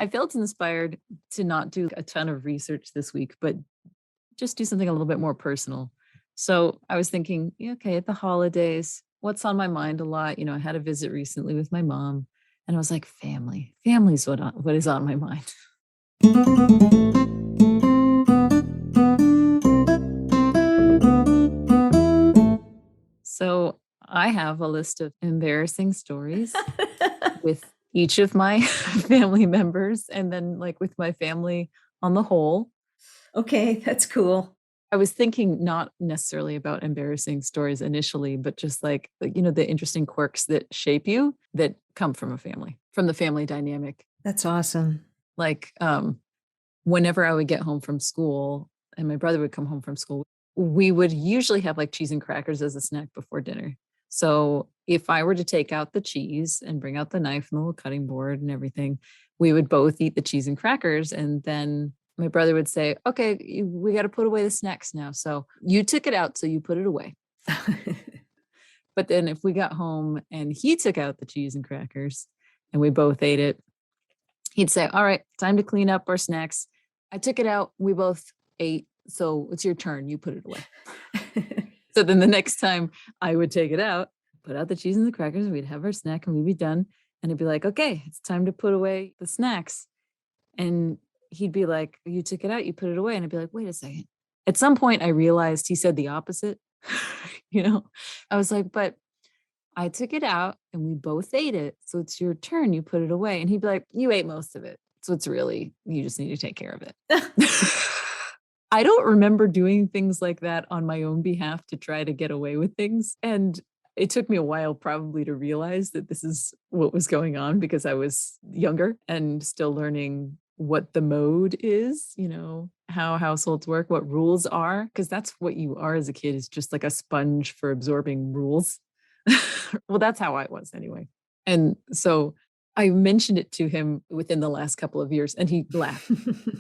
I felt inspired to not do a ton of research this week, but just do something a little bit more personal. So I was thinking, yeah, okay, at the holidays, what's on my mind a lot? I had a visit recently with my mom, and I was like, family. Family's what is on my mind. So I have a list of embarrassing stories with each of my family members, and then like with my family on the whole. Okay, that's cool. I was thinking not necessarily about embarrassing stories initially, but just like, the interesting quirks that shape you that come from a family, from the family dynamic. That's awesome. Like, whenever I would get home from school and my brother would come home from school, we would usually have like cheese and crackers as a snack before dinner. So if I were to take out the cheese and bring out the knife and the little cutting board and everything, we would both eat the cheese and crackers. And then my brother would say, okay, we got to put away the snacks now. So you took it out, so you put it away. But then if we got home and he took out the cheese and crackers and we both ate it, he'd say, all right, time to clean up our snacks. I took it out. We both ate. So it's your turn. You put it away. So then the next time I would take it out, put out the cheese and the crackers, we'd have our snack and we'd be done. And it'd be like, okay, it's time to put away the snacks. And he'd be like, you took it out, you put it away. And I'd be like, wait a second. At some point, I realized he said the opposite. I was like, but I took it out and we both ate it. So it's your turn. You put it away. And he'd be like, you ate most of it. So it's really, you just need to take care of it. I don't remember doing things like that on my own behalf to try to get away with things. And it took me a while probably to realize that this is what was going on because I was younger and still learning what the mode is, how households work, what rules are, because that's what you are as a kid, is just like a sponge for absorbing rules. Well, that's how I was anyway. And so I mentioned it to him within the last couple of years and he laughed.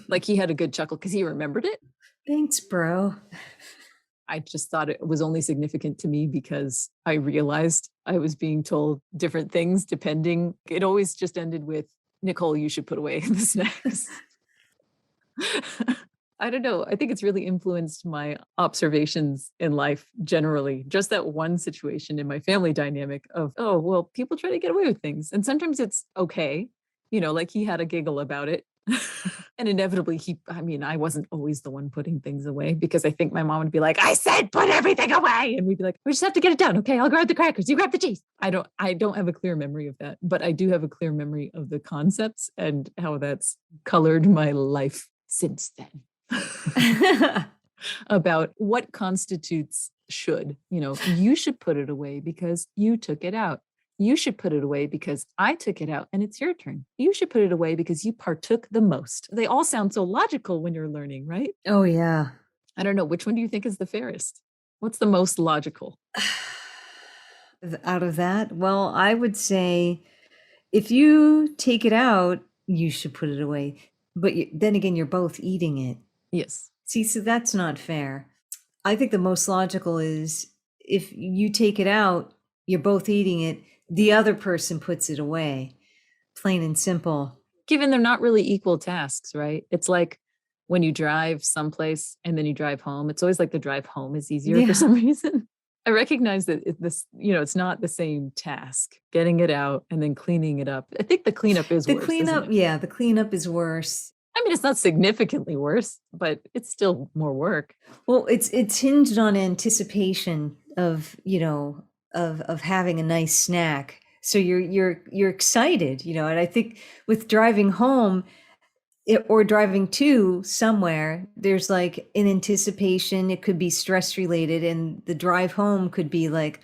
Like he had a good chuckle because he remembered it. Thanks, bro. I just thought it was only significant to me because I realized I was being told different things depending. It always just ended with, Nicole, you should put away the snacks. I don't know. I think it's really influenced my observations in life generally. Just that one situation in my family dynamic of, oh, well, people try to get away with things. And sometimes it's okay. Like he had a giggle about it. And inevitably I wasn't always the one putting things away because I think my mom would be like, I said, put everything away. And we'd be like, we just have to get it done. Okay, I'll grab the crackers. You grab the cheese. I don't have a clear memory of that, but I do have a clear memory of the concepts and how that's colored my life since then. About what constitutes should. You should put it away because you took it out. You should put it away because I took it out and it's your turn. You should put it away because you partook the most. They all sound so logical when you're learning, right? Oh, yeah. I don't know. Which one do you think is the fairest? What's the most logical? Out of that, well, I would say if you take it out, you should put it away. But then again, you're both eating it. Yes. See, so that's not fair. I think the most logical is if you take it out, you're both eating it, the other person puts it away. Plain and simple. Given they're not really equal tasks, right? It's like when you drive someplace and then you drive home, it's always like the drive home is easier for some reason. I recognize that it's not the same task, getting it out and then cleaning it up. I think the cleanup is worse. The cleanup is worse. I mean, it's not significantly worse, but it's still more work. Well, it's hinged on anticipation of, of having a nice snack. So you're excited, and I think with driving home or driving to somewhere, there's like an anticipation. It could be stress related, and the drive home could be like,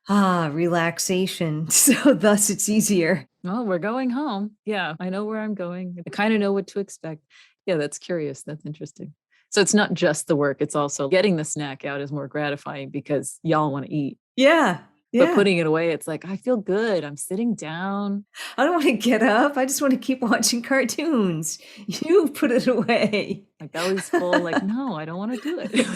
relaxation. So thus it's easier. Oh, we're going home. Yeah, I know where I'm going. I kind of know what to expect. Yeah, that's curious. That's interesting. So it's not just the work. It's also getting the snack out is more gratifying because y'all want to eat. Yeah. But putting it away, it's like, I feel good. I'm sitting down. I don't want to get up. I just want to keep watching cartoons. You put it away. My belly's full. Like, no, I don't want to do it.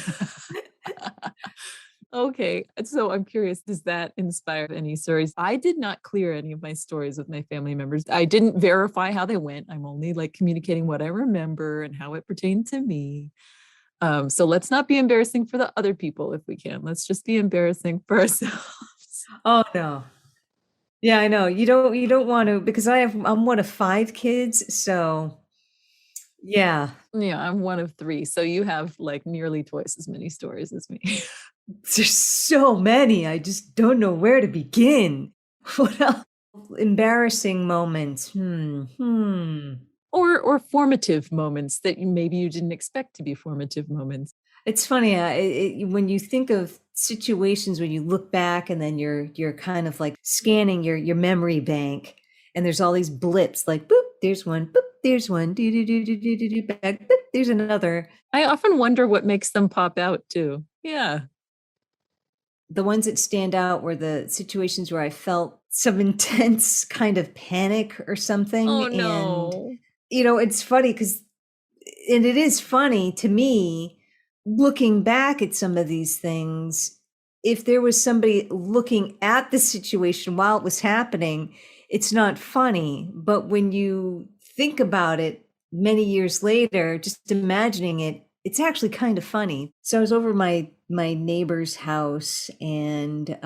Okay, so I'm curious, does that inspire any stories? I did not clear any of my stories with my family members. I didn't verify how they went. I'm only like communicating what I remember and how it pertained to me. So let's not be embarrassing for the other people if we can. Let's just be embarrassing for ourselves. Oh no. Yeah, I know. You don't want to, because I'm one of 5 kids, so yeah. Yeah, I'm one of three. So you have like nearly twice as many stories as me. There's so many. I just don't know where to begin. What else? Embarrassing moments. Or formative moments that maybe you didn't expect to be formative moments. It's funny, when you think of situations when you look back and then you're kind of like scanning your memory bank, and there's all these blips like boop, there's one, boop, there's one, do do do do do do do back, boop, there's another. I often wonder what makes them pop out too. Yeah. The ones that stand out were the situations where I felt some intense kind of panic or something, Oh and no. it's funny because, and it is funny to me looking back at some of these things. If there was somebody looking at the situation while it was happening, it's not funny. But when you think about it many years later, just imagining it, it's actually kind of funny. So I was over my neighbor's house, and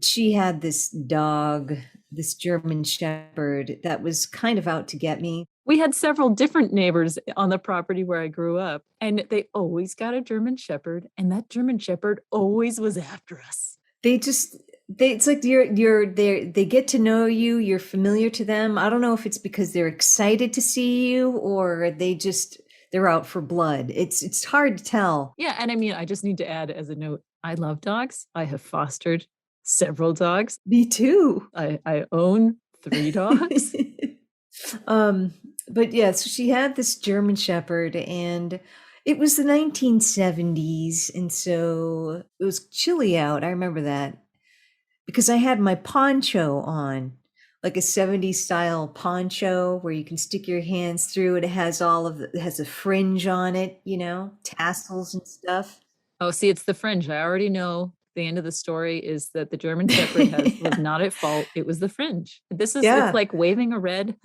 she had this dog, this German Shepherd, that was kind of out to get me. We had several different neighbors on the property where I grew up, and they always got a German Shepherd, and that German Shepherd always was after us. They just it's like they get to know you, you're familiar to them. I don't know if it's because they're excited to see you, or they're out for blood. It's hard to tell. Yeah, and I mean, I just need to add as a note, I love dogs. I have fostered several dogs. Me too. I own 3 dogs. Um, but yeah, so she had this German Shepherd, and it was the 1970s, and so it was chilly out. I remember that because I had my poncho on, like a 70s style poncho where you can stick your hands through it. It has it has a fringe on it, tassels and stuff. Oh, see, it's the fringe. I already know the end of the story is that the German Shepherd was not at fault. It was the fringe. It's Yeah. like waving a red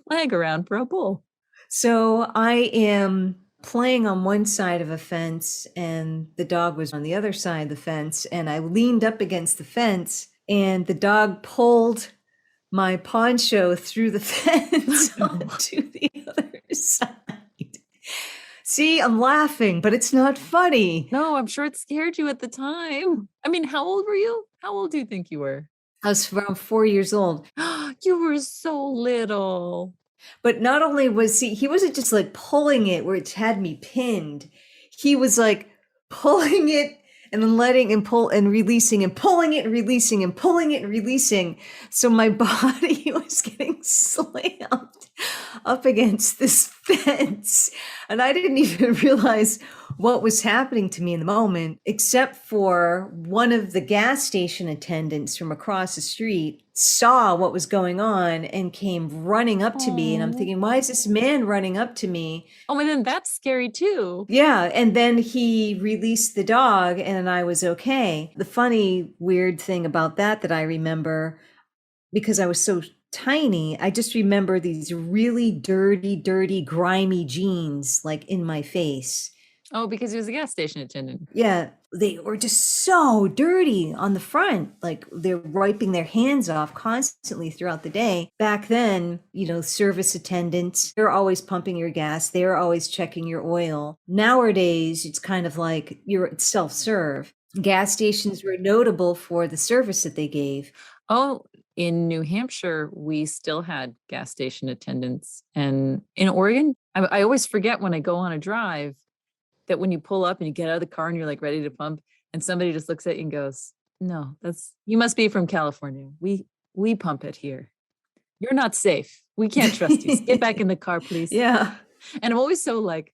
flag around for a bull. So I am playing on one side of a fence, and the dog was on the other side of the fence, and I leaned up against the fence, and the dog pulled my poncho through the fence onto the other side. See, I'm laughing, but it's not funny. No, I'm sure it scared you at the time. I mean, how old were you? How old do you think you were? I was around 4 years old. You were so little. But not only was he wasn't just like pulling it where it had me pinned. He was like pulling it and then letting and pull and releasing and pulling it and releasing and pulling it and releasing. So my body was getting slammed up against this fence. And I didn't even realize what was happening to me in the moment, except for one of the gas station attendants from across the street saw what was going on and came running up to me. And I'm thinking, why is this man running up to me? Oh, and then that's scary too. Yeah. And then he released the dog, and I was okay. The funny, weird thing about that I remember, because I was so tiny, I just remember these really dirty, grimy jeans like in my face. Oh, because he was a gas station attendant. Yeah, they were just so dirty on the front. Like they're wiping their hands off constantly throughout the day. Back then, service attendants, they're always pumping your gas. They're always checking your oil. Nowadays, it's kind of like it's self-serve. Gas stations were notable for the service that they gave. Oh, in New Hampshire, we still had gas station attendants. And in Oregon, I always forget when I go on a drive that when you pull up and you get out of the car and you're like ready to pump, and somebody just looks at you and goes, "No, you must be from California. We pump it here. You're not safe. We can't trust you. Get back in the car, please." Yeah. And I'm always so like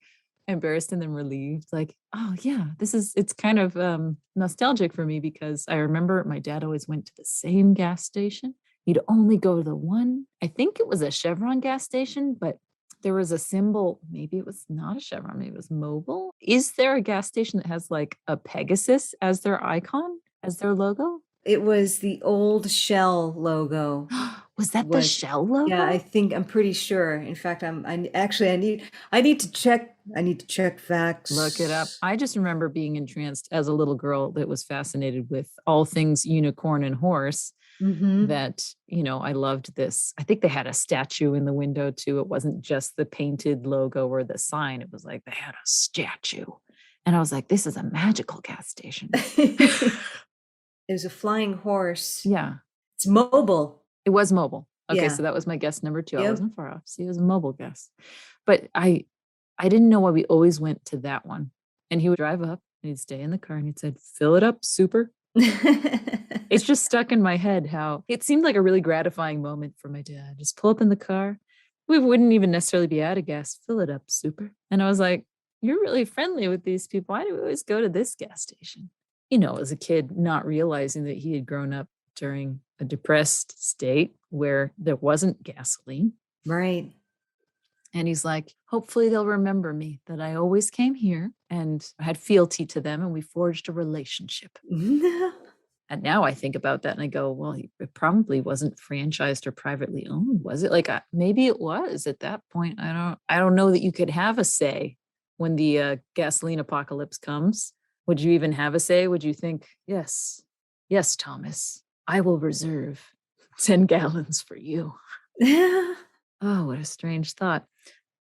embarrassed and then relieved. Like, oh yeah, it's kind of nostalgic for me, because I remember my dad always went to the same gas station. He'd only go to the one, I think it was a Chevron gas station, but There was a symbol, maybe it was not a chevron, maybe it was Mobil. Is there a gas station that has like a Pegasus as their icon, as their logo? It was the old Shell logo. Was that the Was Shell Yeah, logo? I'm pretty sure. In fact, I need to check Look it up. facts. I just remember being entranced as a little girl that was fascinated with all things unicorn and horse. Mm-hmm. That, I loved this. I think they had a statue in the window too. It wasn't just the painted logo or the sign. It was like they had a statue. And I was like, this is a magical gas station. There's a flying horse. Yeah, It's mobile. it was Mobil. Okay, Yeah. so that was my guess number 2. I Yep. wasn't far off. See, it was a Mobil guess. But I didn't know why we always went to that one. And he would drive up and he'd stay in the car and he'd say, fill it up, super. It's just stuck in my head how it seemed like a really gratifying moment for my dad. Just pull up in the car. We wouldn't even necessarily be out of gas. Fill it up, super. And I was like, you're really friendly with these people. Why do we always go to this gas station? As a kid, not realizing that he had grown up during a depressed state where there wasn't gasoline. Right. And he's like, hopefully they'll remember me, that I always came here and I had fealty to them and we forged a relationship. And now I think about that and I go, well, it probably wasn't franchised or privately owned, was it? Like maybe it was at that point. I don't know that you could have a say when the gasoline apocalypse comes. Would you even have a say? Would you think, yes, Thomas, I will reserve 10 gallons for you? Oh, what a strange thought.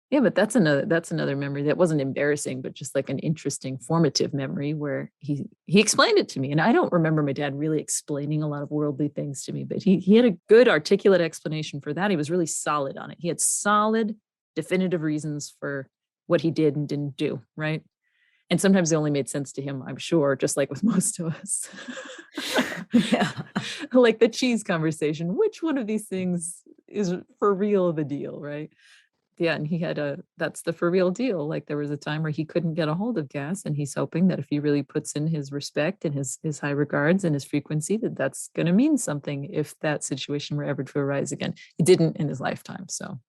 Yeah, but that's another memory that wasn't embarrassing, but just like an interesting formative memory where he explained it to me. And I don't remember my dad really explaining a lot of worldly things to me, but he had a good articulate explanation for that. He was really solid on it. He had solid, definitive reasons for what he did and didn't do, right? And sometimes it only made sense to him, I'm sure, just like with most of us. Yeah. Like the cheese conversation. Which one of these things is for real the deal, right? Yeah, and he had that's the for real deal. Like there was a time where he couldn't get a hold of gas, and he's hoping that if he really puts in his respect and his high regards and his frequency, that's going to mean something if that situation were ever to arise again. It didn't in his lifetime, so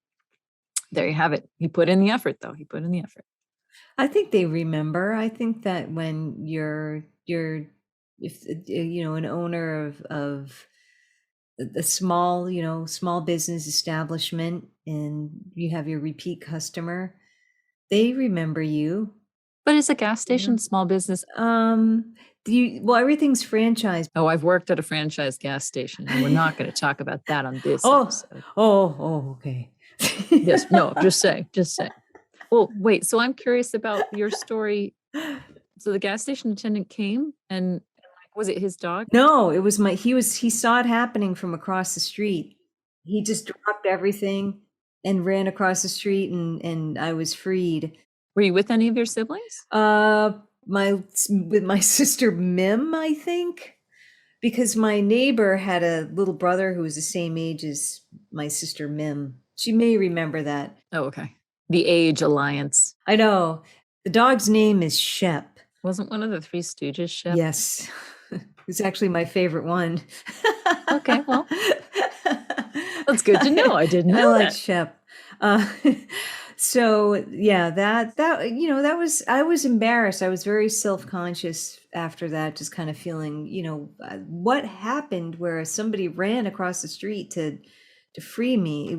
there you have it. He put in the effort, though. He put in the effort. I think they remember. I think that when if an owner of a small, small business establishment and you have your repeat customer, they remember you. But is a gas station small business? Everything's franchised. Oh, I've worked at a franchise gas station, and we're not going to talk about that on this Oh, episode. Okay. Yes, no, just say. Well, wait, so I'm curious about your story. So the gas station attendant came and was it his dog? No, it was he saw it happening from across the street. He just dropped everything and ran across the street and I was freed. Were you with any of your siblings? With my sister Mim, I think, because my neighbor had a little brother who was the same age as my sister Mim. She may remember that. Oh, okay. The age alliance. I know. The dog's name is Shep. Wasn't one of the Three Stooges Shep? Yes. It's actually my favorite one. Okay, well, that's good to know. I didn't know I like that. Shep. So yeah, I was embarrassed. I was very self-conscious after that, just kind of feeling, what happened where somebody ran across the street to free me.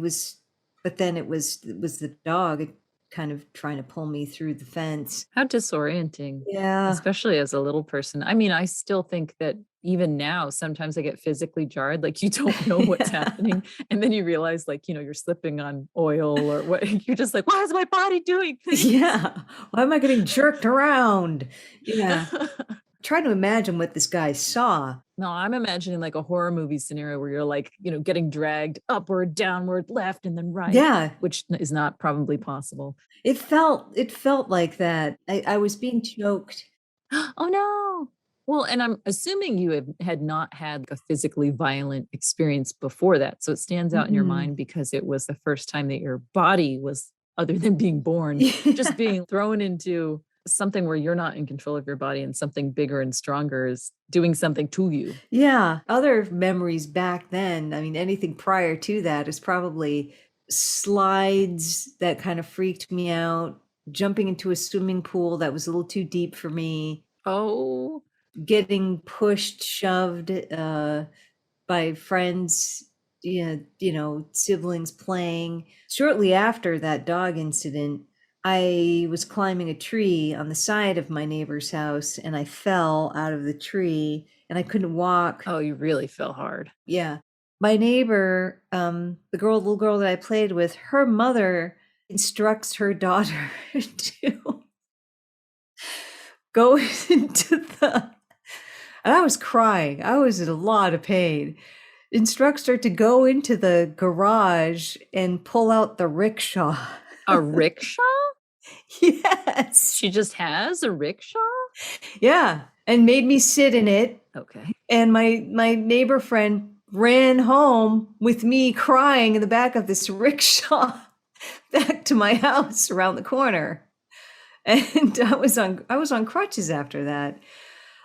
But then it was the dog kind of trying to pull me through the fence. How disorienting. Yeah. Especially as a little person. I mean, I still think that even now, sometimes I get physically jarred, like you don't know what's happening. And then you realize like, you're slipping on oil or what, you're just like, why is my body doing this? Yeah. Why am I getting jerked around? Yeah. Trying to imagine what this guy saw. No, I'm imagining like a horror movie scenario where you're like, getting dragged upward, downward, left, and then right. Yeah. Which is not probably possible. It felt like that. I was being choked. Oh no. Well, and I'm assuming you had not had a physically violent experience before that. So it stands out in your mind because it was the first time that your body was, other than being born, just being thrown into something where you're not in control of your body and something bigger and stronger is doing something to you. Yeah. Other memories back then, I mean, anything prior to that is probably slides that kind of freaked me out, jumping into a swimming pool that was a little too deep for me, Oh, getting pushed, shoved by friends, siblings playing. Shortly after that dog incident, I was climbing a tree on the side of my neighbor's house and I fell out of the tree and I couldn't walk. oh, you really fell hard. Yeah. My neighbor, little girl that I played with, her mother instructs her daughter to go into the, and I was crying. I was in a lot of pain. Instructs her to go into the garage and pull out the rickshaw. A rickshaw? Yes. She just has a rickshaw? Yeah. And made me sit in it. Okay. And my neighbor friend ran home with me crying in the back of this rickshaw back to my house around the corner. And I was on crutches after that.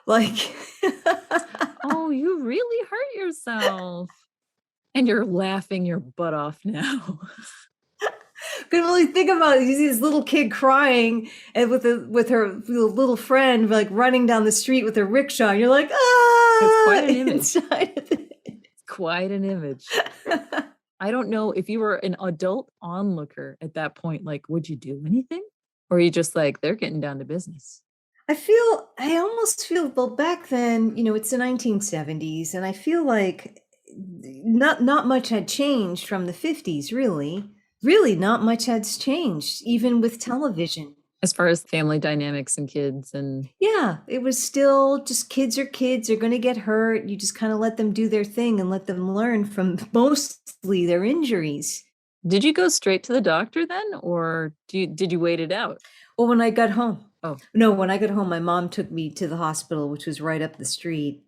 Like Oh, you really hurt yourself. And you're laughing your butt off now. could only think about it. You see this little kid crying and with her little friend like running down the street with a rickshaw. And you're like, It's quite an image. inside of it. It's quite an image. I don't know if you were an adult onlooker at that point, like, would you do anything? Or are you just like, they're getting down to business? I almost feel, well, back then, it's the 1970s, and I feel like not much had changed from the 50s, really. Really, not much has changed, even with television. As far as family dynamics and kids and Yeah, it was still just kids are kids, they're going to get hurt. You just kind of let them do their thing and let them learn from mostly their injuries. did you go straight to the doctor then? Or did you wait it out? Well, when I got home. Oh. No, when I got home, my mom took me to the hospital, which was right up the street.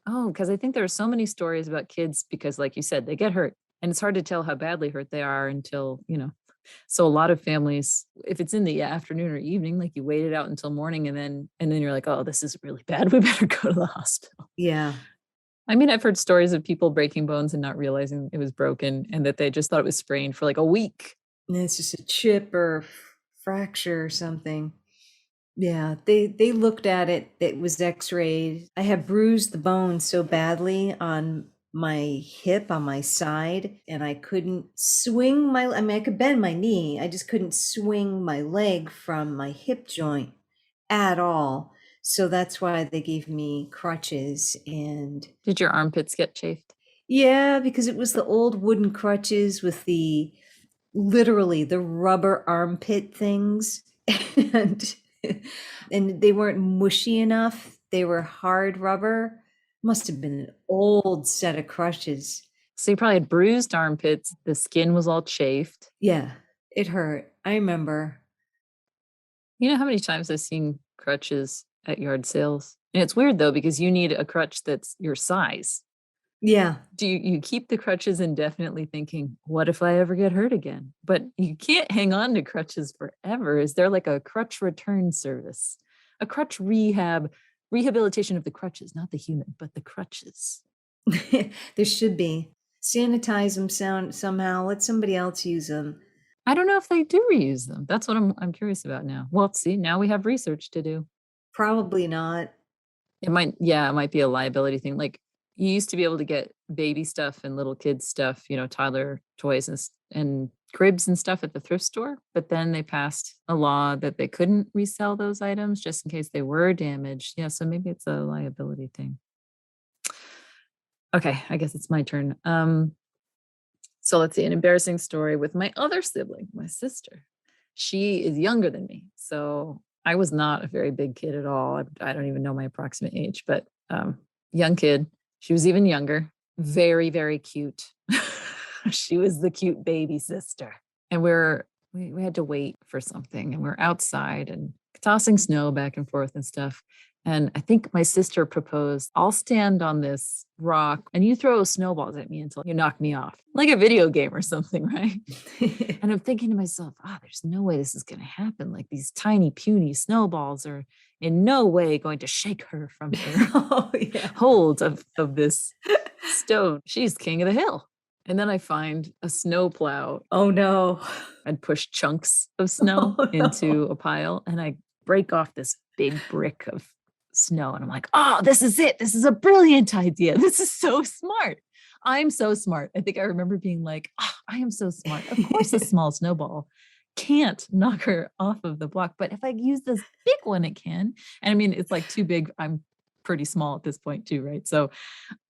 Oh, because I think there are so many stories about kids because, like you said, they get hurt. And it's hard to tell how badly hurt they are until, So a lot of families, if it's in the afternoon or evening, like you wait it out until morning and then you're like, oh, this is really bad. We better go to the hospital. Yeah. I mean, I've heard stories of people breaking bones and not realizing it was broken and that they just thought it was sprained for like a week. And it's just a chip or fracture or something. Yeah, they looked at it. It was x-rayed. I had bruised the bone so badly on my hip on my side, and I couldn't swing I could bend my knee. I just couldn't swing my leg from my hip joint at all. So that's why they gave me crutches. And did your armpits get chafed? Yeah, because it was the old wooden crutches with literally the rubber armpit things. And they weren't mushy enough. They were hard rubber. Must have been an old set of crutches. So you probably had bruised armpits. The skin was all chafed. Yeah, it hurt. I remember. You know how many times I've seen crutches at yard sales? And it's weird though, because you need a crutch that's your size. Yeah. Do you keep the crutches indefinitely thinking, what if I ever get hurt again? But you can't hang on to crutches forever. Is there like a crutch return service? A crutch rehabilitation of the crutches, not the human, but the crutches. There should be. Sanitize them somehow. Let somebody else use them. I don't know if they do reuse them. That's what I'm curious about now. Well, see, now we have research to do. Probably not. It might be a liability thing. Like you used to be able to get baby stuff and little kids stuff, toddler toys and cribs and stuff at the thrift store. But then they passed a law that they couldn't resell those items just in case they were damaged. Yeah, so maybe it's a liability thing. Okay, I guess it's my turn. So let's see, an embarrassing story with my other sibling, my sister. She is younger than me. So I was not a very big kid at all. I don't even know my approximate age, but young kid. She was even younger, very, very cute. She was the cute baby sister. And we had to wait for something and we're outside and tossing snow back and forth and stuff. And I think my sister proposed, I'll stand on this rock and you throw snowballs at me until you knock me off, like a video game or something, right? And I'm thinking to myself, there's no way this is going to happen. Like these tiny, puny snowballs are in no way going to shake her from her hold of this stone. She's king of the hill. And then I find a snow plow. Oh no. I'd push chunks of snow Oh into no. a pile and I break off this big brick of snow. And I'm like, oh, this is it. This is a brilliant idea. This is so smart. I'm so smart. I think I remember being like, oh, I am so smart. Of course, a small snowball can't knock her off of the block. But if I use this big one, it can. And I mean, it's like too big. I'm pretty small at this point, too, right? So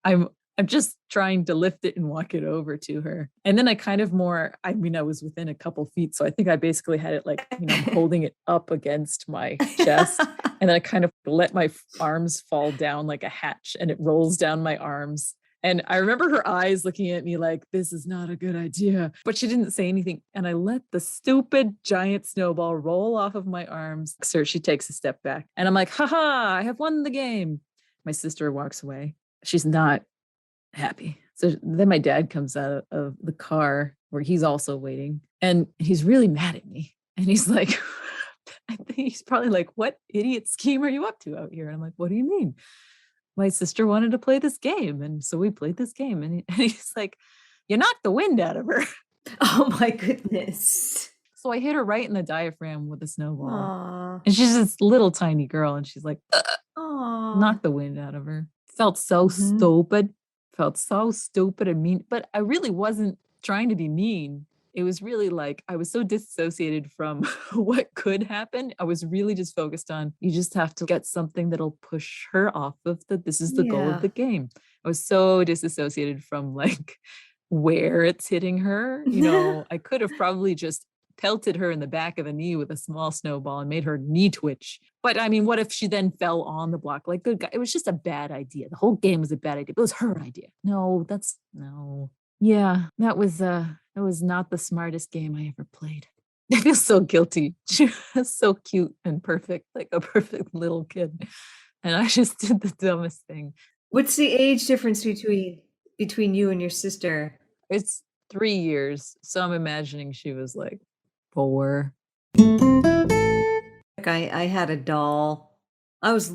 I'm I'm just trying to lift it and walk it over to her. And then I kind of I mean, I was within a couple feet. So I think I basically had it like, I'm holding it up against my chest. And then I kind of let my arms fall down like a hatch and it rolls down my arms. And I remember her eyes looking at me like, this is not a good idea. But she didn't say anything. And I let the stupid giant snowball roll off of my arms. So she takes a step back. And I'm like, haha, I have won the game. My sister walks away. She's not happy. So then my dad comes out of the car where he's also waiting and he's really mad at me. And he's like, I think he's probably like, what idiot scheme are you up to out here? And I'm like, what do you mean? My sister wanted to play this game. And so we played this game. And he's like, you knocked the wind out of her. Oh my goodness. So I hit her right in the diaphragm with a snowball. Aww. And she's this little tiny girl. And she's like, Aww. knocked the wind out of her. Felt so stupid. Felt so stupid and mean, but I really wasn't trying to be mean. It was really like I was so disassociated from what could happen. I was really just focused on you just have to get something that'll push her off of this is the goal of the game. I was so disassociated from like where it's hitting her. I could have probably just pelted her in the back of the knee with a small snowball and made her knee twitch. But I mean, what if she then fell on the block? Like, good guy. It was just a bad idea. The whole game was a bad idea. It was her idea. No. Yeah, that was not the smartest game I ever played. I feel so guilty. She was so cute and perfect, like a perfect little kid. And I just did the dumbest thing. What's the age difference between you and your sister? It's 3 years. So I'm imagining she was like 4. I had a doll. I was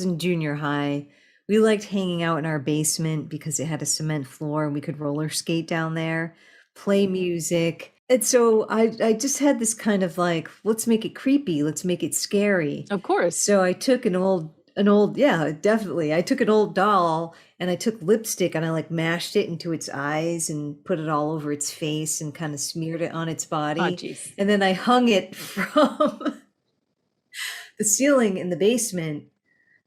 in junior high. We liked hanging out in our basement because it had a cement floor and we could roller skate down there, play music. And so I just had this kind of like, let's make it creepy, let's make it scary. Of course. So I took yeah, definitely. I took an old doll and I took lipstick and I like mashed it into its eyes and put it all over its face and kind of smeared it on its body. Oh, geez. And then I hung it from the ceiling in the basement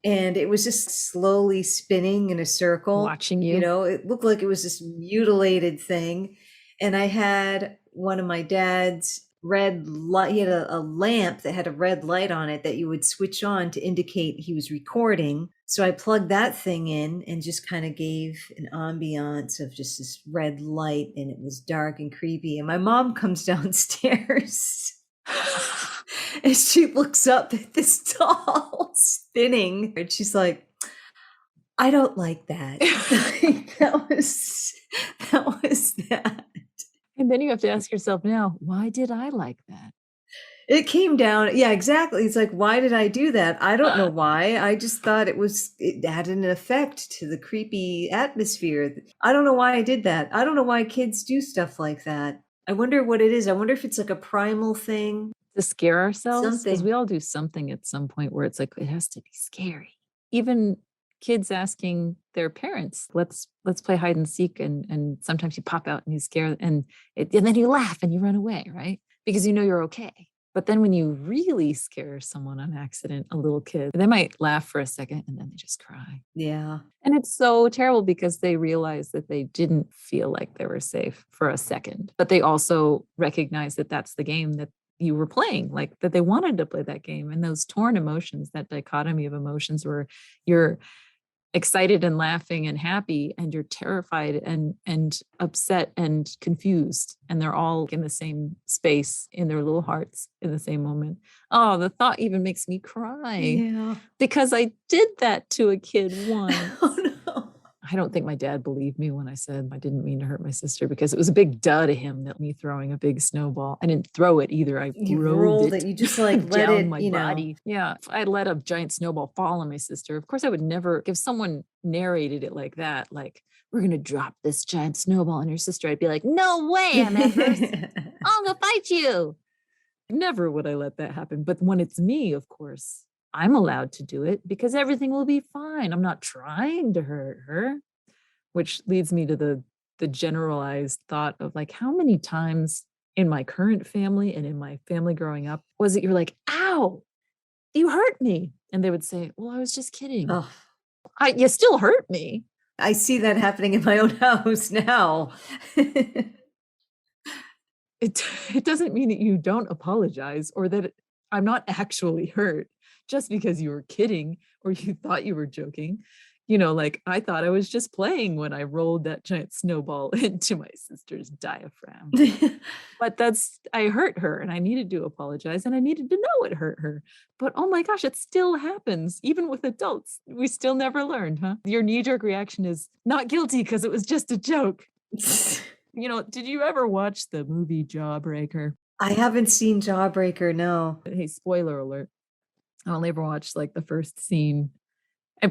and it was just slowly spinning in a circle. Watching you. It looked like it was this mutilated thing. And I had one of my dad's red light. He had a lamp that had a red light on it that you would switch on to indicate he was recording. So I plugged that thing in and just kind of gave an ambiance of just this red light and it was dark and creepy. And my mom comes downstairs and she looks up at this doll spinning and she's like, I don't like that. that was that. And then you have to ask yourself now, why did I like that? It came down. Yeah, exactly. It's like, why did I do that? I don't know why. I just thought it had an effect to the creepy atmosphere. I don't know why I did that. I don't know why kids do stuff like that. I wonder what it is. I wonder if it's like a primal thing. To scare ourselves? Because Something. we all do something at some point where it's like, it has to be scary. Even kids asking their parents, let's play hide and seek. And sometimes you pop out and you scare and then you laugh and you run away, right? Because you're okay. But then when you really scare someone on accident, a little kid, they might laugh for a second and then they just cry. Yeah. And it's so terrible because they realize that they didn't feel like they were safe for a second. But they also recognize that that's the game that you were playing, like that they wanted to play that game. And those torn emotions, that dichotomy of emotions where you're excited and laughing and happy and you're terrified and upset and confused, and they're all in the same space in their little hearts in the same moment. Oh, the thought even makes me cry. Yeah. Because I did that to a kid once. Oh no. I don't think my dad believed me when I said I didn't mean to hurt my sister, because it was a big duh to him that me throwing a big snowball. I didn't throw it either. I You rolled rolled it it, you just like let down it, my body. Yeah. If I let a giant snowball fall on my sister, of course I would never, if someone narrated it like that, like, we're going to drop this giant snowball on your sister, I'd be like, no way, MFers. I'll go fight you. Never would I let that happen. But when it's me, of course, I'm allowed to do it because everything will be fine. I'm not trying to hurt her, which leads me to the generalized thought of like, how many times in my current family and in my family growing up was it you're like, ow, you hurt me. And they would say, well, I was just kidding. Oh, You still hurt me. I see that happening in my own house now. It doesn't mean that you don't apologize or that I'm not actually hurt just because you were kidding or you thought you were joking. Like I thought I was just playing when I rolled that giant snowball into my sister's diaphragm. But I hurt her and I needed to apologize and I needed to know it hurt her. But oh my gosh, it still happens. Even with adults, we still never learned, huh? Your knee-jerk reaction is not guilty because it was just a joke. Did you ever watch the movie Jawbreaker? I haven't seen Jawbreaker, no. Hey, spoiler alert. I only ever watched like the first scene.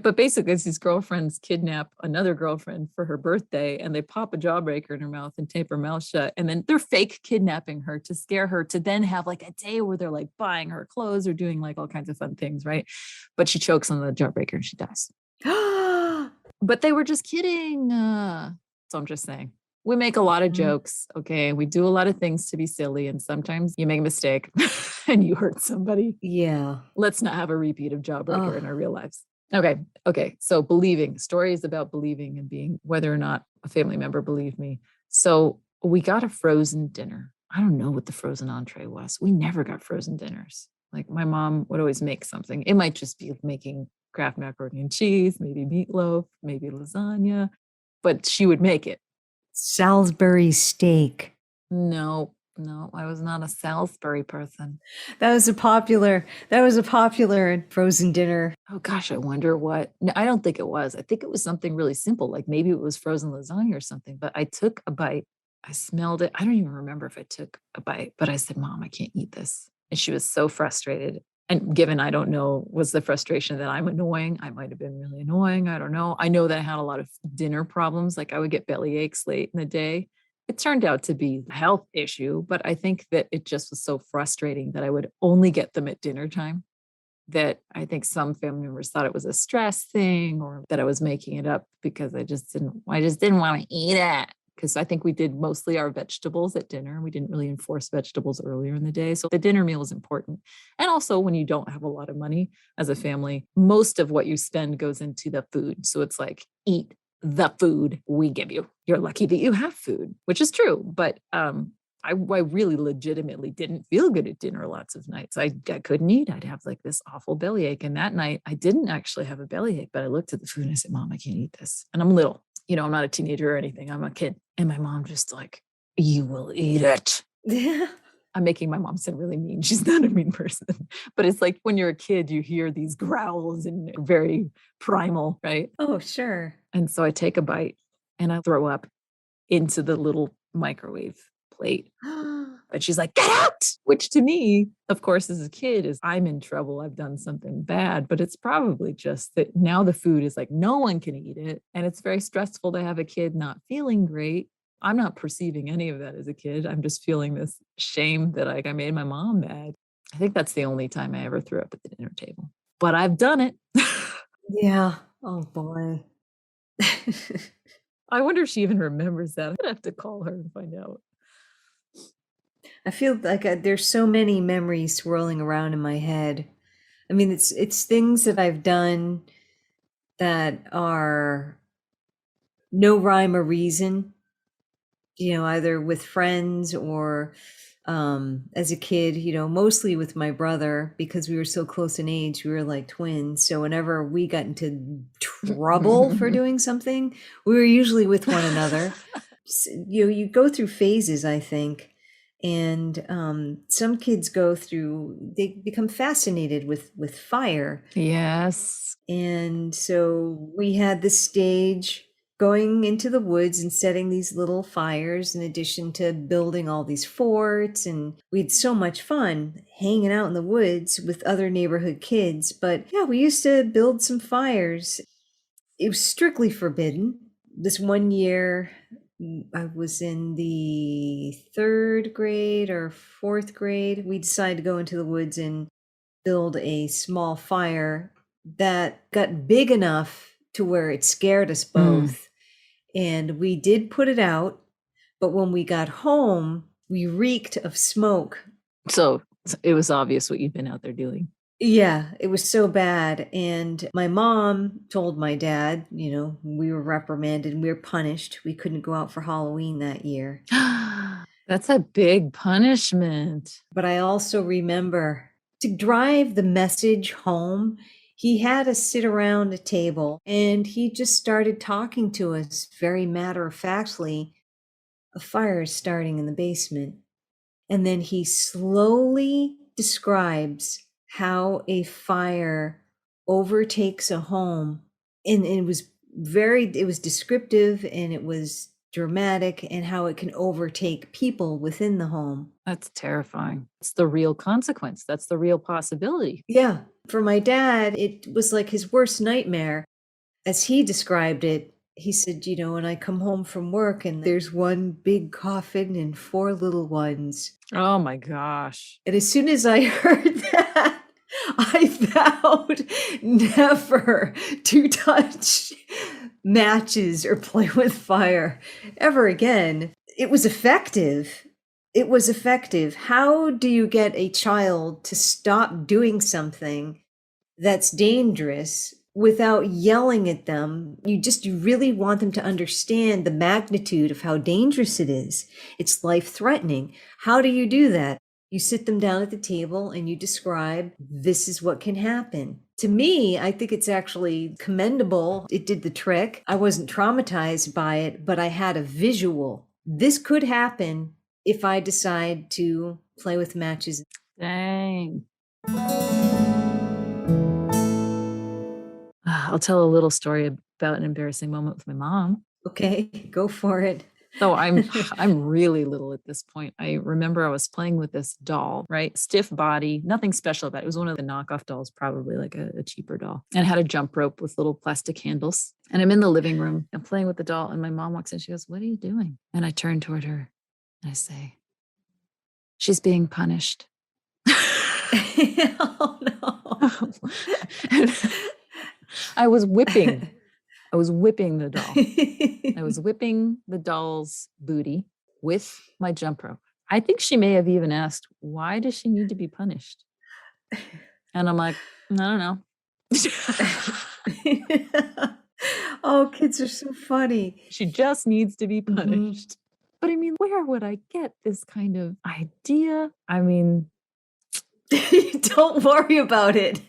But basically, it's these girlfriends kidnap another girlfriend for her birthday and they pop a jawbreaker in her mouth and tape her mouth shut. And then they're fake kidnapping her to scare her to then have like a day where they're like buying her clothes or doing like all kinds of fun things, right? But she chokes on the jawbreaker and she dies. But they were just kidding. So I'm just saying. We make a lot of jokes, okay? We do a lot of things to be silly, and sometimes you make a mistake and you hurt somebody. Yeah. Let's not have a repeat of Jawbreaker in our real lives. Okay. So believing, stories about believing and being, whether or not a family member believed me. So we got a frozen dinner. I don't know what the frozen entree was. We never got frozen dinners. Like my mom would always make something. It might just be making Kraft macaroni and cheese, maybe meatloaf, maybe lasagna, but she would make it. Salisbury steak. No, I was not a Salisbury person. That was a popular frozen dinner. Oh gosh, I wonder what. No, I don't think it was. I think it was something really simple, like maybe it was frozen lasagna or something. But I took a bite. I smelled it. I don't even remember if I took a bite, but I said, Mom, I can't eat this. And she was so frustrated. And given I don't know, was the frustration that I'm annoying? I might have been really annoying. I don't know. I know that I had a lot of dinner problems. Like I would get belly aches late in the day. It turned out to be a health issue, but I think that it just was so frustrating that I would only get them at dinner time, that I think some family members thought it was a stress thing or that I was making it up because I just didn't want to eat it. Because I think we did mostly our vegetables at dinner. We didn't really enforce vegetables earlier in the day. So the dinner meal is important. And also when you don't have a lot of money as a family, most of what you spend goes into the food. So it's like, eat the food we give you. You're lucky that you have food, which is true. But I really legitimately didn't feel good at dinner lots of nights. I couldn't eat. I'd have like this awful bellyache. And that night I didn't actually have a bellyache, but I looked at the food and I said, Mom, I can't eat this. And I'm little, I'm not a teenager or anything. I'm a kid. And my mom just like, you will eat it. I'm making my mom sound really mean. She's not a mean person, but it's like when you're a kid, you hear these growls and very primal, right? Oh, sure. And so I take a bite and I throw up into the little microwave plate. And she's like, get out, which to me, of course, as a kid is I'm in trouble. I've done something bad, but it's probably just that now the food is like, no one can eat it. And it's very stressful to have a kid not feeling great. I'm not perceiving any of that as a kid. I'm just feeling this shame that I made my mom mad. I think that's the only time I ever threw up at the dinner table, but I've done it. Yeah. Oh boy. I wonder if she even remembers that. I'm gonna have to call her and find out. I feel like there's so many memories swirling around in my head. I mean, it's things that I've done that are no rhyme or reason, either with friends or as a kid, mostly with my brother because we were so close in age. We were like twins. So whenever we got into trouble for doing something, we were usually with one another. You go through phases, I think. And some kids they become fascinated with fire. Yes. And so we had this stage going into the woods and setting these little fires in addition to building all these forts. And we had so much fun hanging out in the woods with other neighborhood kids. But yeah, we used to build some fires. It was strictly forbidden. This one year, I was in the third grade or fourth grade. We decided to go into the woods and build a small fire that got big enough to where it scared us both. And we did put it out, but when we got home, we reeked of smoke. So it was obvious what you'd been out there doing. Yeah, it was so bad. And my mom told my dad, you know, we were reprimanded and we were punished. We couldn't go out for Halloween that year. That's a big punishment. But I also remember to drive the message home, he had us sit around a table and he just started talking to us very matter of factly. A fire is starting in the basement. And then he slowly describes how a fire overtakes a home. And it was descriptive and it was dramatic, and how it can overtake people within the home. That's terrifying. It's the real consequence. That's the real possibility. Yeah. For my dad, it was like his worst nightmare. As he described it, he said, you know, when I come home from work and there's one big coffin and four little ones. Oh my gosh. And as soon as I heard that, I vowed never to touch matches or play with fire ever again. It was effective. It was effective. How do you get a child to stop doing something that's dangerous without yelling at them? You really want them to understand the magnitude of how dangerous it is. It's life-threatening. How do you do that? You sit them down at the table and you describe, this is what can happen. To me, I think it's actually commendable. It did the trick. I wasn't traumatized by it, but I had a visual. This could happen if I decide to play with matches. Dang. I'll tell a little story about an embarrassing moment with my mom. Okay, go for it. So I'm really little at this point. I remember I was playing with this doll, right? Stiff body, nothing special about it. It was one of the knockoff dolls, probably like a cheaper doll. And it had a jump rope with little plastic handles. And I'm in the living room and playing with the doll. And my mom walks in. She goes, "What are you doing?" And I turn toward her and I say, "She's being punished." Oh no. I was whipping the doll. I was whipping the doll's booty with my jump rope. I think she may have even asked, "Why does she need to be punished?" And I'm like, "I don't know." Oh, kids are so funny. She just needs to be punished. Mm-hmm. But I mean, where would I get this kind of idea? I mean, don't worry about it.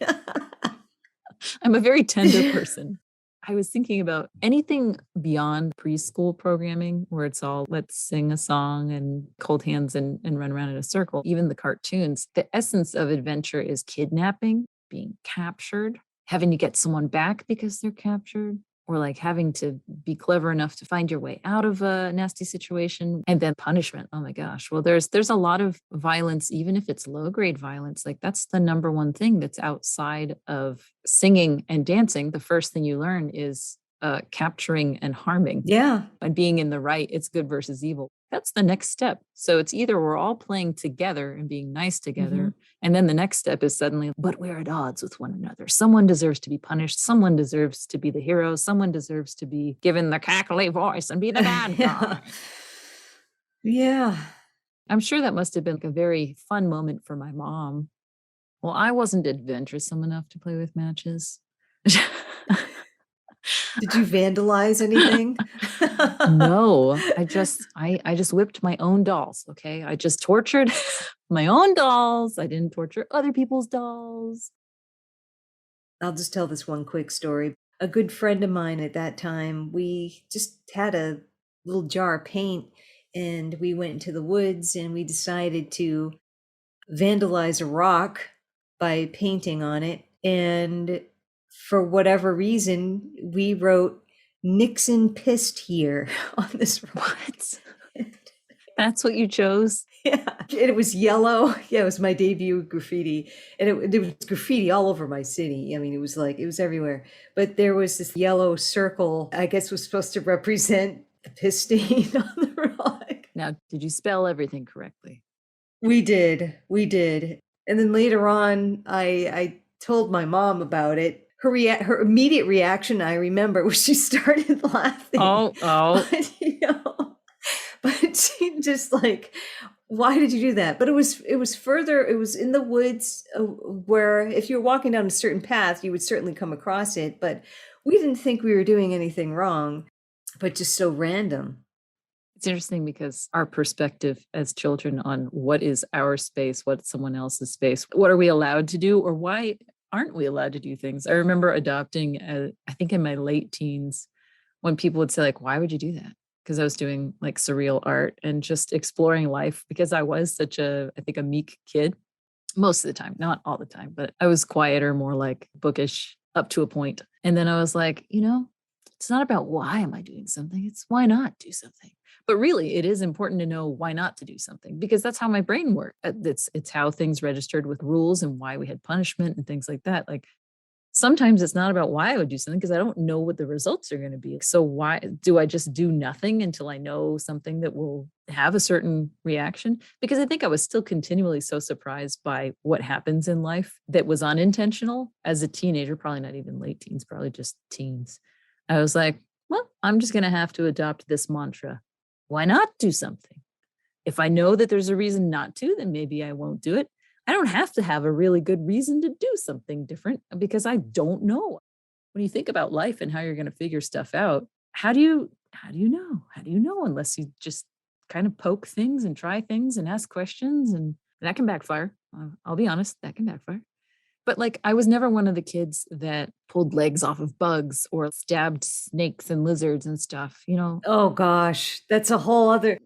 I'm a very tender person. I was thinking about anything beyond preschool programming where it's all let's sing a song and hold hands and run around in a circle. Even the cartoons, the essence of adventure is kidnapping, being captured, having to get someone back because they're captured, or like having to be clever enough to find your way out of a nasty situation, and then punishment. Oh my gosh. Well, there's a lot of violence, even if it's low grade violence. Like that's the number one thing that's outside of singing and dancing. The first thing you learn is capturing and harming. Yeah. And being in the right, it's good versus evil. That's the next step. So it's either we're all playing together and being nice together. And then the next step is suddenly, but we're at odds with one another. Someone deserves to be punished. Someone deserves to be the hero. Someone deserves to be given the cackly voice and be the bad guy. Yeah. I'm sure that must have been a very fun moment for my mom. Well, I wasn't adventuresome enough to play with matches. Did you vandalize anything? No, I just whipped my own dolls. Okay. I just tortured my own dolls. I didn't torture other people's dolls. I'll just tell this one quick story. A good friend of mine at that time, we just had a little jar of paint and we went into the woods and we decided to vandalize a rock by painting on it. And for whatever reason, we wrote Nixon pissed here on this rock. What? That's what you chose? Yeah, and it was yellow. Yeah, it was my debut graffiti, and it was graffiti all over my city. I mean, it was like it was everywhere. But there was this yellow circle. I guess was supposed to represent the piss stain on the rock. Now, did you spell everything correctly? We did. And then later on, I told my mom about it. Her immediate reaction, I remember, was she started laughing. Oh. But, but she just like, why did you do that? But it was further, it was in the woods where if you're walking down a certain path, you would certainly come across it. But we didn't think we were doing anything wrong, but just so random. It's interesting because our perspective as children on what is our space, what's someone else's space, what are we allowed to do, or why aren't we allowed to do things? I remember adopting, I think in my late teens, when people would say like, why would you do that? Because I was doing like surreal art and just exploring life because I was such a, I think, a meek kid most of the time, not all the time, but I was quieter, more like bookish up to a point. And then I was like, it's not about why am I doing something, it's why not do something. But really, it is important to know why not to do something because that's how my brain worked. It's how things registered with rules and why we had punishment and things like that. Like sometimes it's not about why I would do something because I don't know what the results are going to be. So why do I just do nothing until I know something that will have a certain reaction? Because I think I was still continually so surprised by what happens in life that was unintentional as a teenager, probably not even late teens, probably just teens. I was like, well, I'm just going to have to adopt this mantra. Why not do something? If I know that there's a reason not to, then maybe I won't do it. I don't have to have a really good reason to do something different because I don't know. When you think about life and how you're going to figure stuff out, how do you know? How do you know unless you just kind of poke things and try things and ask questions, and that can backfire. I'll be honest, that can backfire. But like I was never one of the kids that pulled legs off of bugs or stabbed snakes and lizards and stuff, Oh gosh, that's a whole other.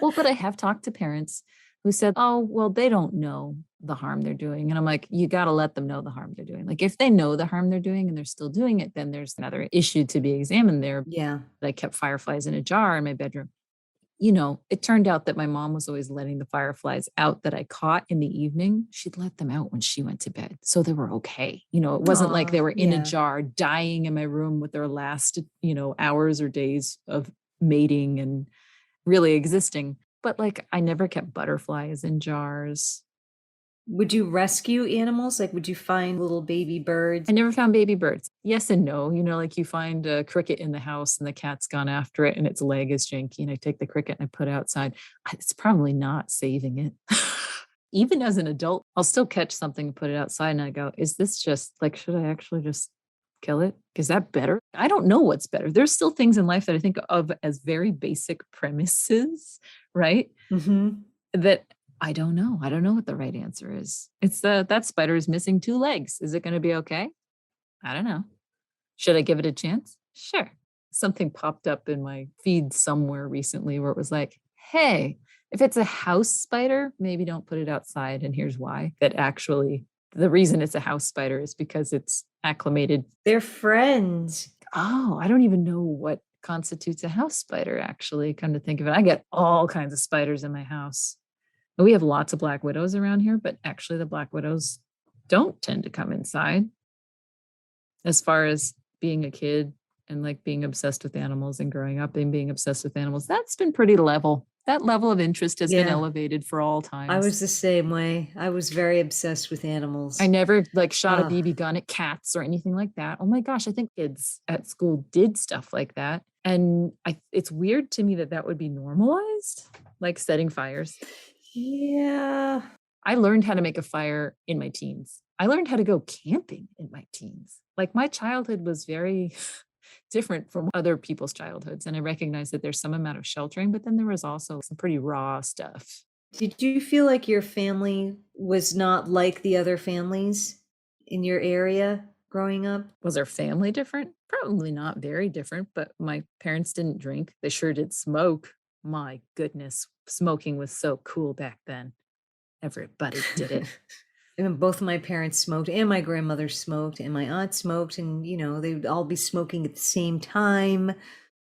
Well, but I have talked to parents who said, oh, well, they don't know the harm they're doing. And I'm like, you got to let them know the harm they're doing. Like if they know the harm they're doing and they're still doing it, then there's another issue to be examined there. Yeah. I kept fireflies in a jar in my bedroom. It turned out that my mom was always letting the fireflies out that I caught in the evening. She'd let them out when she went to bed. So they were okay. It wasn't like they were in a jar dying in my room with their last, hours or days of mating and really existing. But like I never kept butterflies in jars. Would you rescue animals? Like, would you find little baby birds? I never found baby birds. Yes and no. Like you find a cricket in the house and the cat's gone after it and its leg is janky. And I take the cricket and I put it outside. It's probably not saving it. Even as an adult, I'll still catch something and put it outside and I go, is this just like, should I actually just kill it? Is that better? I don't know what's better. There's still things in life that I think of as very basic premises, right? Mm-hmm. That I don't know. I don't know what the right answer is. It's that spider is missing 2 legs. Is it going to be okay? I don't know. Should I give it a chance? Sure. Something popped up in my feed somewhere recently where it was like, hey, if it's a house spider, maybe don't put it outside. And here's why. That actually, the reason it's a house spider is because it's acclimated. They're friends. Oh, I don't even know what constitutes a house spider, actually, come to think of it. I get all kinds of spiders in my house. We have lots of black widows around here, but actually the black widows don't tend to come inside. As far as being a kid and like being obsessed with animals and growing up and being obsessed with animals, that's been pretty level. That level of interest has been elevated for all times. I was the same way. I was very obsessed with animals. I never like shot a BB gun at cats or anything like that. Oh my gosh, I think kids at school did stuff like that. And it's weird to me that would be normalized, like setting fires. Yeah. I learned how to make a fire in my teens. I learned how to go camping in my teens. Like my childhood was very different from other people's childhoods. And I recognize that there's some amount of sheltering, but then there was also some pretty raw stuff. Did you feel like your family was not like the other families in your area growing up? Was our family different? Probably not very different, but my parents didn't drink. They sure did smoke. My goodness, smoking was so cool back then. Everybody did it. And both of my parents smoked, and my grandmother smoked, and my aunt smoked, and, they would all be smoking at the same time.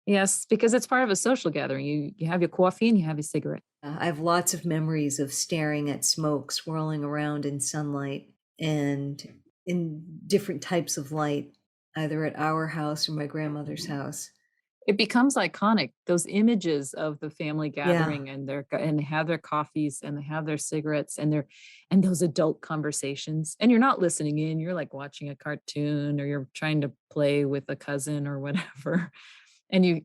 Yes, because it's part of a social gathering. You have your coffee and you have your cigarette. I have lots of memories of staring at smoke swirling around in sunlight and in different types of light, either at our house or my grandmother's house. It becomes iconic, those images of the family Yeah. gathering and and they have their coffees and they have their cigarettes and and those adult conversations, and you're not listening in, you're, like, watching a cartoon or you're trying to play with a cousin or whatever, and you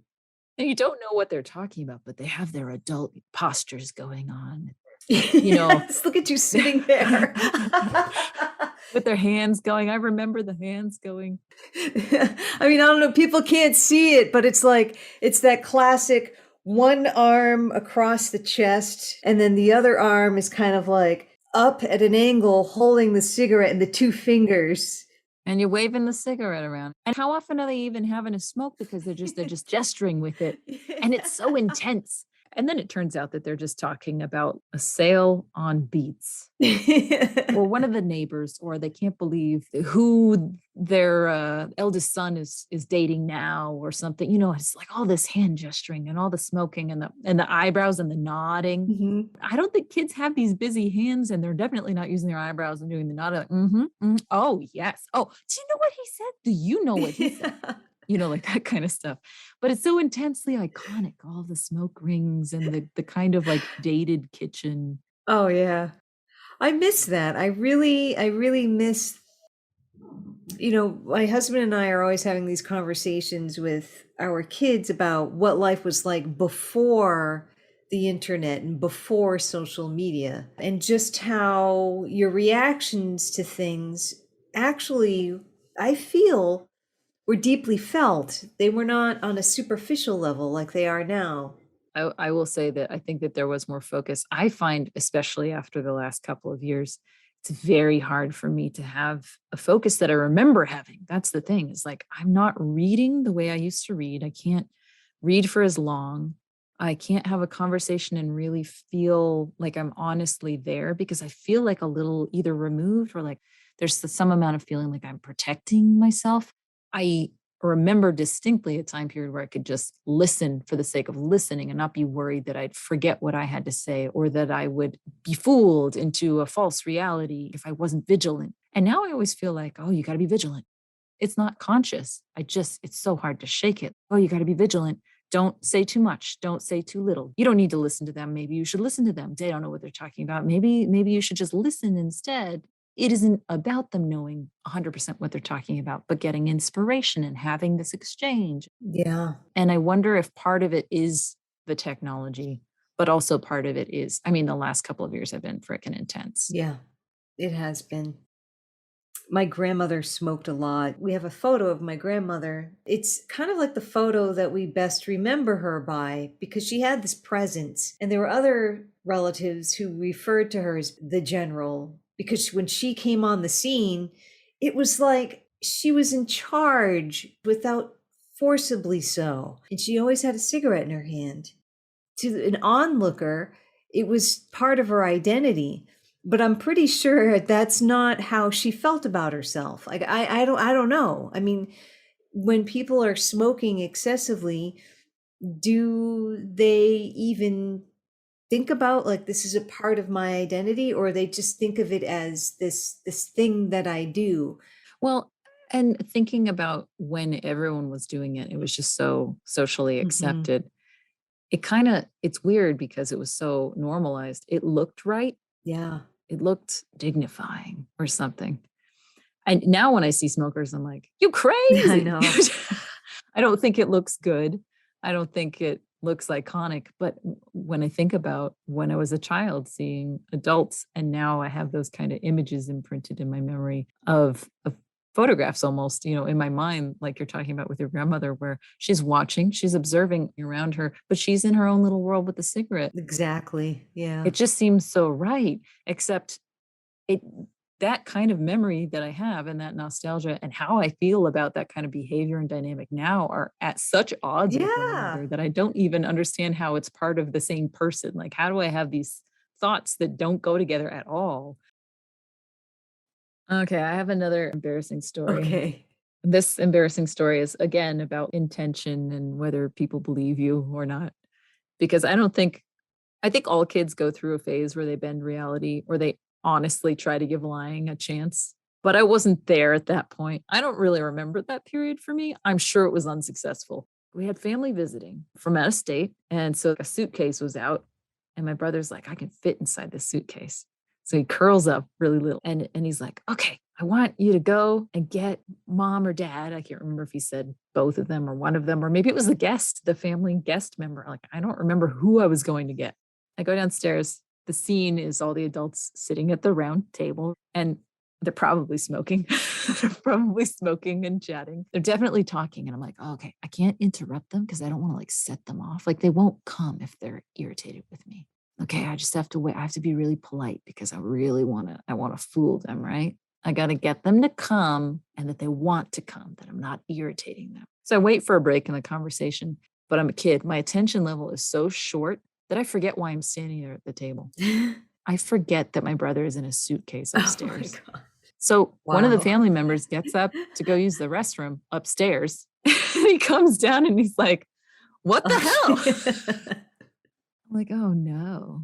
don't know what they're talking about, but they have their adult postures going on, you know? Yes, look at you sitting there. With their hands going, I remember the hands going. I mean, I don't know, people can't see it, but it's like it's that classic one arm across the chest, and then the other arm is kind of like up at an angle holding the cigarette in the two fingers. And you're waving the cigarette around. And how often are they even having a smoke because they're just gesturing with it, and it's so intense. And then it turns out that they're just talking about a sale on beets, or one of the neighbors, or they can't believe who their eldest son is dating now or something. It's like all this hand gesturing and all the smoking and the eyebrows and the nodding. Mhm. I don't think kids have these busy hands, and they're definitely not using their eyebrows and doing the nod. Like, oh yes. Oh, do you know what he said? Do you know what he said? Yeah. Like that kind of stuff. But it's so intensely iconic. All the smoke rings and the kind of like dated kitchen. Oh, yeah. I miss that. I really miss, my husband and I are always having these conversations with our kids about what life was like before the internet and before social media, and just how your reactions to things actually, I feel, were deeply felt. They were not on a superficial level like they are now. I will say that I think that there was more focus. I find, especially after the last couple of years, it's very hard for me to have a focus that I remember having. That's the thing. Is like I'm not reading the way I used to read. I can't read for as long. I can't have a conversation and really feel like I'm honestly there because I feel like a little either removed or like there's some amount of feeling like I'm protecting myself. I remember distinctly a time period where I could just listen for the sake of listening and not be worried that I'd forget what I had to say or that I would be fooled into a false reality if I wasn't vigilant. And now I always feel like, oh, you got to be vigilant. It's not conscious. It's so hard to shake it. Oh, you got to be vigilant. Don't say too much. Don't say too little. You don't need to listen to them. Maybe you should listen to them. They don't know what they're talking about. Maybe you should just listen instead. It isn't about them knowing 100% what they're talking about, but getting inspiration and having this exchange. Yeah. And I wonder if part of it is the technology, but also part of it is, I mean, the last couple of years have been freaking intense. Yeah. It has been. My grandmother smoked a lot. We have a photo of my grandmother. It's kind of like the photo that we best remember her by because she had this presence. And there were other relatives who referred to her as the general because when she came on the scene, it was like she was in charge without forcibly so. And she always had a cigarette in her hand. To an onlooker, it was part of her identity. But I'm pretty sure that's not how she felt about herself. Like I don't know. I mean, when people are smoking excessively, do they even think about like this is a part of my identity, or they just think of it as this thing that I do? Well, and thinking about when everyone was doing it, it was just so socially Hmm. accepted. It's weird because it was so normalized. It looked right. Yeah. It looked dignifying or something. And now when I see smokers, I'm like, "You I crazy." know. I don't think it looks good. I don't think it looks iconic, but when I think about when I was a child seeing adults, and now I have those kind of images imprinted in my memory of photographs almost, in my mind, like you're talking about with your grandmother, where she's watching, she's observing around her, but she's in her own little world with a cigarette. Exactly. Yeah. It just seems so right, except it that kind of memory that I have and that nostalgia and how I feel about that kind of behavior and dynamic now are at such odds with one Yeah. another that I don't even understand how it's part of the same person. Like, how do I have these thoughts that don't go together at all? Okay, I have another embarrassing story. Okay. This embarrassing story is again about intention and whether people believe you or not. Because I think all kids go through a phase where they bend reality or they honestly try to give lying a chance. But I wasn't there at that point. I don't really remember that period for me. I'm sure it was unsuccessful. We had family visiting from out of state. And so a suitcase was out. And my brother's like, I can fit inside this suitcase. So he curls up really little and he's like, okay, I want you to go and get mom or dad. I can't remember if he said both of them or one of them, or maybe it was the guest, the family guest member. Like, I don't remember who I was going to get. I go downstairs. The scene is all the adults sitting at the round table and they're probably smoking. They're probably smoking and chatting. They're definitely talking. And I'm like, oh, okay, I can't interrupt them because I don't want to like set them off. Like they won't come if they're irritated with me. Okay, I just have to wait. I have to be really polite because I want to fool them, right? I got to get them to come and that they want to come, that I'm not irritating them. So I wait for a break in the conversation, but I'm a kid. My attention level is so short that I forget why I'm standing there at the table. I forget that my brother is in a suitcase Oh my upstairs. God. So one of the Wow. family members gets up to go use the restroom upstairs. He comes down and he's like, what the hell? I'm like, oh no.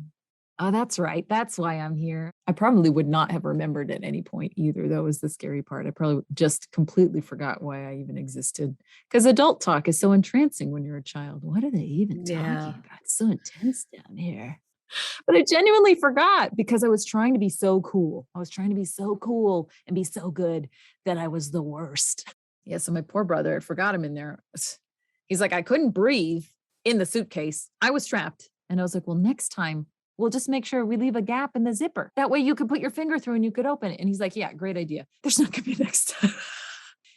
Oh, that's right. That's why I'm here. I probably would not have remembered at any point either. That was the scary part. I probably just completely forgot why I even existed. Because adult talk is so entrancing when you're a child. What are they even Yeah. talking about? It's so intense down here. But I genuinely forgot because I was trying to be so cool. I was trying to be so cool and be so good that I was the worst. Yeah. So my poor brother, I forgot him in there. He's like, I couldn't breathe in the suitcase. I was trapped. And I was like, well, next time we'll just make sure we leave a gap in the zipper. That way you could put your finger through and you could open it. And he's like, yeah, great idea. There's not going to be next time.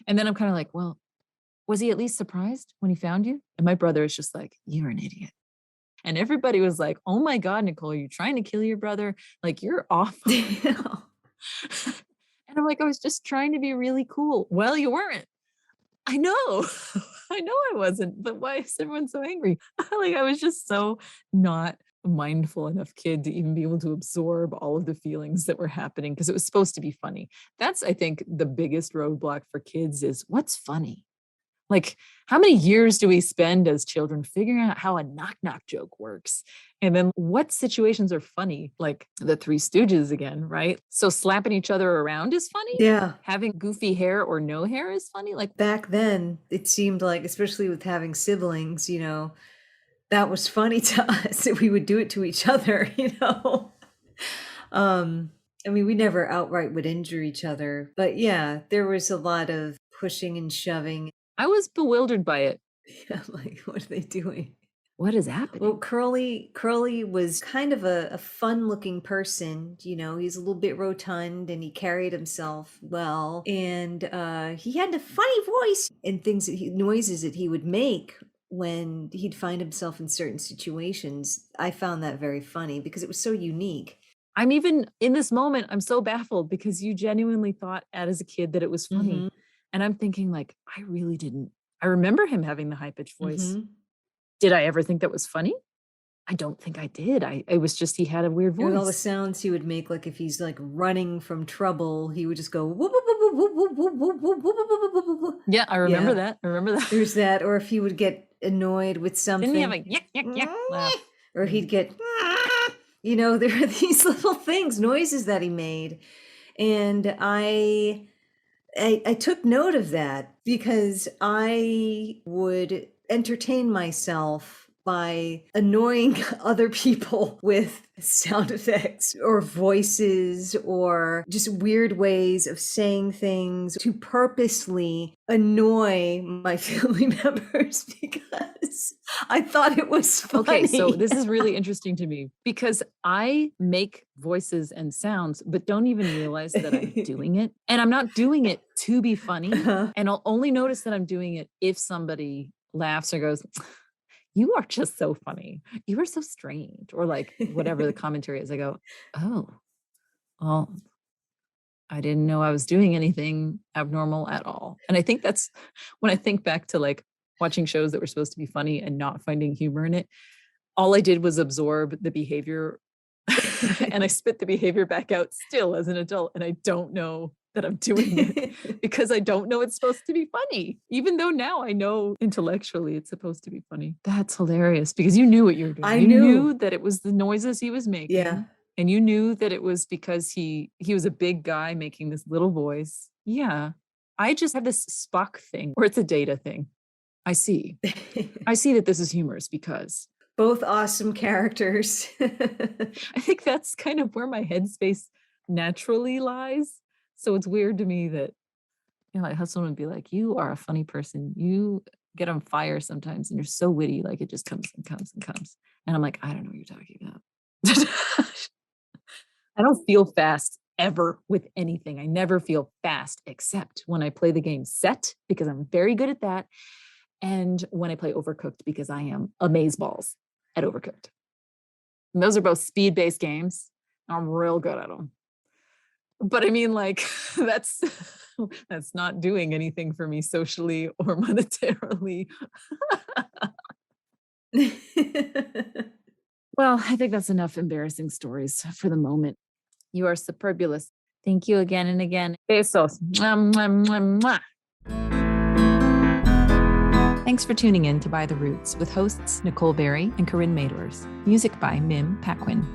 And then I'm kind of like, well, was he at least surprised when he found you? And my brother is just like, you're an idiot. And everybody was like, oh my God, Nicole, you're trying to kill your brother. Like, you're awful. And I'm like, I was just trying to be really cool. Well, you weren't. I know. I know I wasn't, but why is everyone so angry? Like I was just so not a mindful enough kid to even be able to absorb all of the feelings that were happening because it was supposed to be funny. That's, I think, the biggest roadblock for kids is what's funny? Like, how many years do we spend as children figuring out how a knock knock joke works? And then what situations are funny? Like the Three Stooges again, right? So slapping each other around is funny. Yeah. Having goofy hair or no hair is funny. Like, Back then, it seemed like, especially with having siblings, that was funny to us that we would do it to each other, I mean, we never outright would injure each other, but yeah, there was a lot of pushing and shoving. I was bewildered by it. Yeah, like, what are they doing? What is Well, happening? Curly was kind of a fun-looking person, he's a little bit rotund and he carried himself well. And he had a funny voice and noises that he would make when he'd find himself in certain situations. I found that very funny because it was so unique. I'm even in this moment, I'm so baffled because you genuinely thought as a kid that it was funny. Mhm. And I'm thinking, like, I really didn't. I remember him having the high pitched voice. Mhm. Did I ever think that was funny? I don't think I did. It was just he had a weird And all the voice. sounds he would make, like if he's like running from trouble, he would just go whoop, whoop, whoop, whoop, whoop, whoop, whoop, whoop, whoop, whoop, whoop, whoop, whoop. Yeah, I remember Yeah. that. I remember that. There's that, or if he would get annoyed with Didn't he have something, a yak, yak, yak laugh? or he'd get, there are these little things, noises that he made. And I took note of that because I would entertain myself by annoying other people with sound effects or voices or just weird ways of saying things to purposely annoy my family members because I thought it was funny. Okay, so this is really interesting to me because I make voices and sounds, but don't even realize that I'm doing it. And I'm not doing it to be funny. Uh-huh. And I'll only notice that I'm doing it if somebody laughs or goes, you are just so funny. You are so strange. Or like whatever the commentary is. I go, oh, well, I didn't know I was doing anything abnormal at all. And I think that's when I think back to like watching shows that were supposed to be funny and not finding humor in it. All I did was absorb the behavior and I spit the behavior back out still as an adult. And I don't know that I'm doing it because I don't know it's supposed to be funny, even though now I know intellectually it's supposed to be funny. That's hilarious because you knew what you were doing. I You knew. knew that it was the noises he was making. Yeah. And you knew that it was because he was a big guy making this little voice. Yeah. I just have this Spock thing, or it's a Data thing. I see that this is humorous because Both awesome characters. I think that's kind of where my headspace naturally lies. So it's weird to me that, you know, I have someone be like, you are a funny person. You get on fire sometimes and you're so witty, like it just comes and comes and comes. And I'm like, I don't know what you're talking about. I don't feel fast ever with anything. I never feel fast except when I play the game Set, because I'm very good at that. And when I play Overcooked, because I am amazeballs at Overcooked. And those are both speed-based games. I'm real good at them. But I mean, like, that's not doing anything for me socially or monetarily. Well, I think that's enough embarrassing stories for the moment. You are superbulous. Thank you again and again. Besos. Mwah, mwah, mwah, mwah. Thanks for tuning in to By the Roots with hosts Nicole Berry and Corinne Meadors. Music by Mim Paquin.